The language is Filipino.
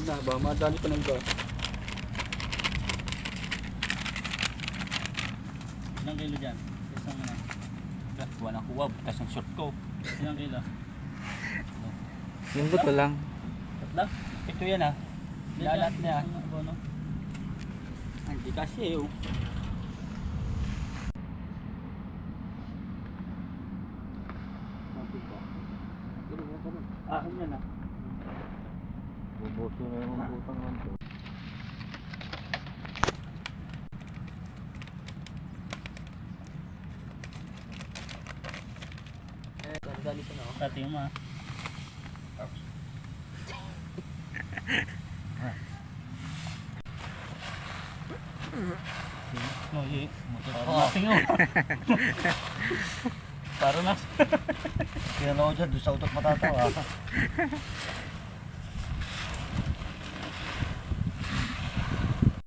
na ba? Madali pa ng iba. Ilang kilo dyan? Isang ano? Wala na kuha, butas ang short ko. Ilang kilo? Yung buto lang. Tatlo? Ito yan ah. Lalat niya. Isang abono? Hindi kasi oh. Akin yan ah. Bubuto na yung butang lang to. Dali pa na oh. Pati mo ah. No, ye. Oh, ating oh. Para na. Kaya na ako dyan, doon sa utot matatawa.